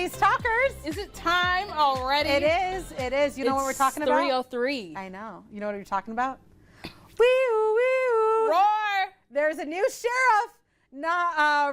Today's Talkers. Is it time already? It is. It is. You know what we're talking about? 3:03. I know. You know what you're talking about? Wee-oo, Roar! There's a new sheriff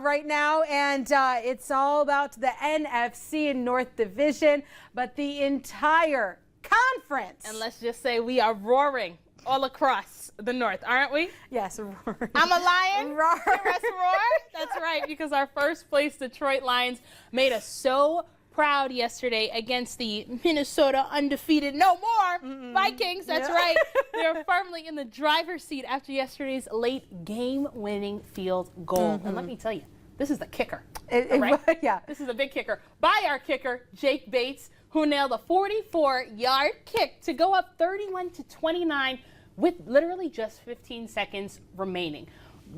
right now, and it's all about the NFC and North Division, but the entire conference. And let's just say we are roaring all across the North, aren't we? Yes, roaring. I'm a lion. Roar. Hear us roar. That's right, because our first place Detroit Lions made us so proud yesterday against the Minnesota undefeated no more Vikings. That's right. They're firmly in the driver's seat after yesterday's late game-winning field goal. And let me tell you, this is the kicker. Right? Yeah. This is a big kicker by our kicker, Jake Bates, who nailed a 44-yard kick to go up 31-29 with literally just 15 seconds remaining.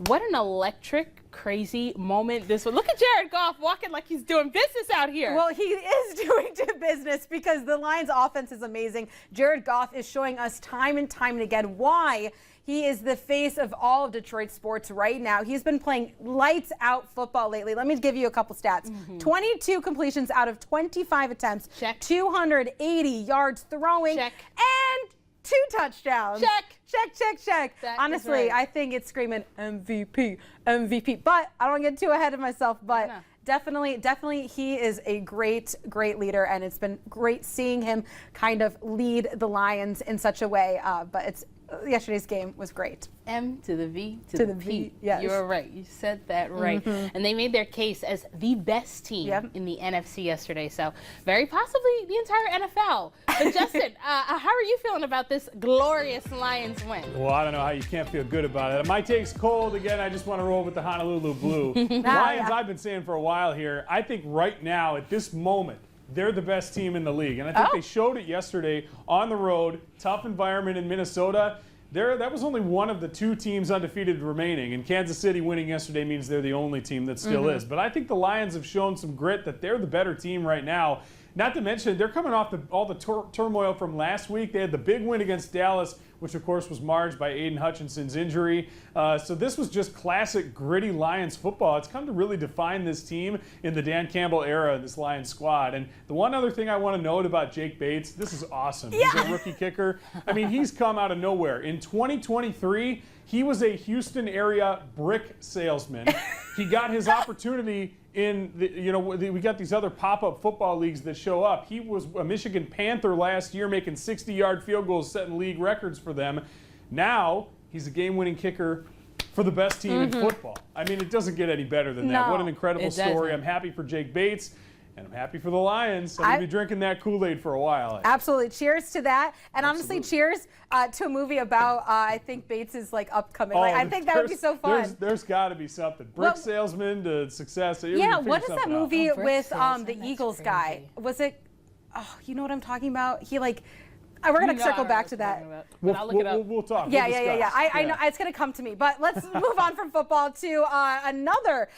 What an electric, crazy moment this was. Look at Jared Goff walking like he's doing business out here. Well, he is doing business because the Lions offense is amazing. Jared Goff is showing us time and time and again why he is the face of all of Detroit sports right now. He's been playing lights out football lately. Let me give you a couple stats. 22 completions out of 25 attempts. Check. 280 yards throwing. Check. And 2 touchdowns. Check. Check, check, check. That Honestly, is right. I think it's screaming MVP, MVP. But I don't get too ahead of myself. But No. definitely, he is a great leader, and it's been great seeing him kind of lead the Lions in such a way. But yesterday's game was great. M to the V to the P. Yes. You're right. You said that right. And they made their case as the best team in the NFC yesterday. So very possibly the entire NFL. But Justin, how are you feeling about this glorious Lions win? Well, I don't know how you can't feel good about it. My take's cold. Again, I just want to roll with the Honolulu Blue. Lions, I've been saying for a while here, I think right now at this moment, they're the best team in the league. And I think they showed it yesterday on the road, tough environment in Minnesota. That was only one of the 2 teams undefeated remaining, and Kansas City winning yesterday means they're the only team that still is. But I think the Lions have shown some grit that they're the better team right now. Not to mention, they're coming off all the turmoil from last week. They had the big win against Dallas, which of course was marred by Aiden Hutchinson's injury. So this was just classic gritty Lions football. It's come to really define this team in the Dan Campbell era, this Lions squad. And the one other thing I want to note about Jake Bates, this is awesome. He's a rookie kicker. I mean, he's come out of nowhere. In 2023, he was a Houston area brick salesman. He got his opportunity in we got these other pop-up football leagues that show up. He was a Michigan Panther last year, making 60-yard field goals, setting league records for them. Now he's a game-winning kicker for the best team in football. I mean, it doesn't get any better than that. What an incredible story. I'm happy for Jake Bates. And I'm happy for the Lions. I'm going to be drinking that Kool-Aid for a while. Absolutely. Cheers to that. And honestly, cheers to a movie about, I think, Bates' upcoming. I think that would be so fun. There's got to be something. Brick salesman to success. Yeah, what is that movie with the That's Eagles crazy. guy? Was it, you know what I'm talking about? He we're going to circle back to that. I'll look it up. We'll talk. Yeah. We'll I know it's going to come to me, but let's move on from football to another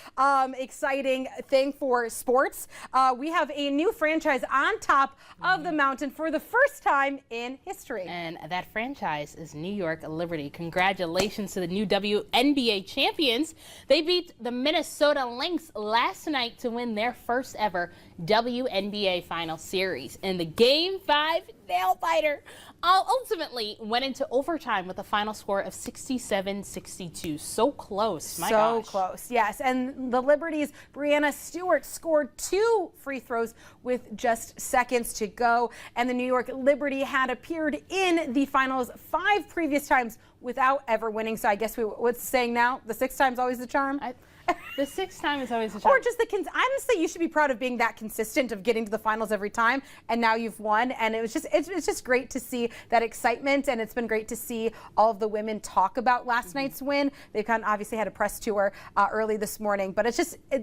exciting thing for sports. We have a new franchise on top of the mountain for the first time in history. And that franchise is New York Liberty. Congratulations to the new WNBA champions. They beat the Minnesota Lynx last night to win their first ever WNBA final series. And the Game 5 nail-biter ultimately went into overtime with a final score of 67-62. So close, my gosh. So close, yes. And the Liberty's Brianna Stewart scored 2 free throws with just seconds to go. And the New York Liberty had appeared in the finals 5 previous times without ever winning. So I guess what's saying now? The 6th time's always the charm? The 6th time is always a charm. Or just honestly, you should be proud of being that consistent of getting to the finals every time, and now you've won. And it's just great to see that excitement, and it's been great to see all of the women talk about last night's win. They've obviously had a press tour early this morning, but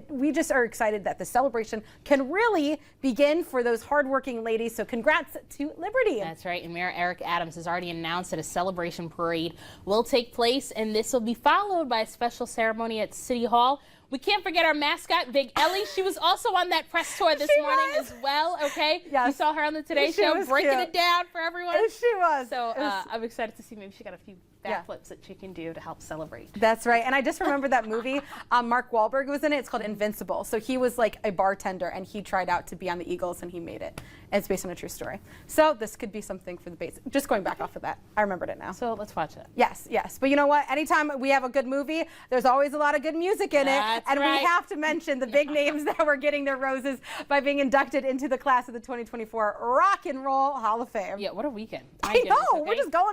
we just are excited that the celebration can really begin for those hardworking ladies. So congrats to Liberty. That's right. And Mayor Eric Adams has already announced that a celebration parade will take place, and this will be followed by a special ceremony at City Hall. We can't forget our mascot, Big Ellie. She was also on that press tour this morning as well, okay? Yes. You saw her on the Today Show breaking it down for everyone. She was. So I'm excited to see maybe she got a few backflips that she can do to help celebrate. That's right. And I just remember that movie. Mark Wahlberg was in it. It's called Invincible. So he was like a bartender, and he tried out to be on the Eagles, and he made it. And it's based on a true story. So this could be something for the base. Just going back off of that. I remembered it now. So let's watch it. Yes, yes. But you know what? Anytime we have a good movie, there's always a lot of good music in it. And right. we have to mention the big names that were getting their roses by being inducted into the class of the 2024 Rock and Roll Hall of Fame. Yeah, what a weekend. I know. We're just going.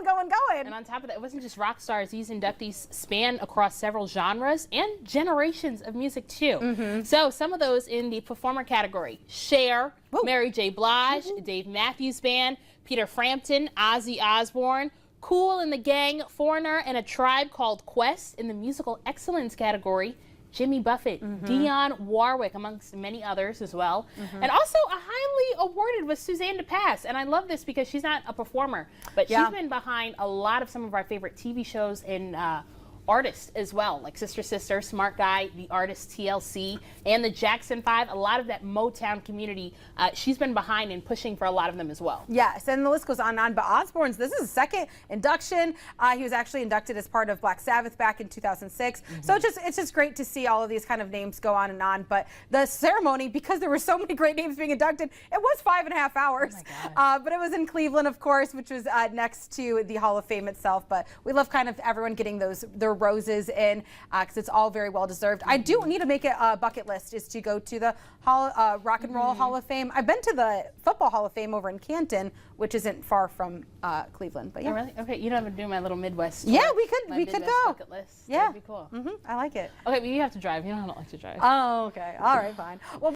And on top of that, it wasn't just rock stars. These inductees span across several genres and generations of music, too. So some of those in the performer category: Cher, Mary J. Blige, Dave Matthews Band, Peter Frampton, Ozzy Osbourne, Kool and the Gang, Foreigner, and A Tribe Called Quest. In the musical excellence category, Jimmy Buffett, Dionne Warwick, amongst many others as well. And also a highly awarded was Suzanne DePass. And I love this because she's not a performer, but she's been behind a lot of some of our favorite TV shows and artists as well, like Sister Sister, Smart Guy, The Artist, TLC, and the Jackson 5. A lot of that Motown community, she's been behind and pushing for a lot of them as well. Yes, and the list goes on and on. But Osbourne's, this is his second induction. He was actually inducted as part of Black Sabbath back in 2006. So it's just great to see all of these kind of names go on and on. But the ceremony, because there were so many great names being inducted, it was 5.5 hours. But it was in Cleveland, of course, which was next to the Hall of Fame itself. But we love kind of everyone getting their roses in because it's all very well deserved. I do need to make it a bucket list is to go to the Rock and Roll Hall of Fame. I've been to the Football Hall of Fame over in Canton, which isn't far from Cleveland. But yeah. Oh, really? Okay, you know I'm doing my little Midwest. Yeah, we could go. Bucket list. Yeah, that'd be cool. I like it. Okay, but you have to drive. You know I don't like to drive. Oh, okay. All right, fine. Well.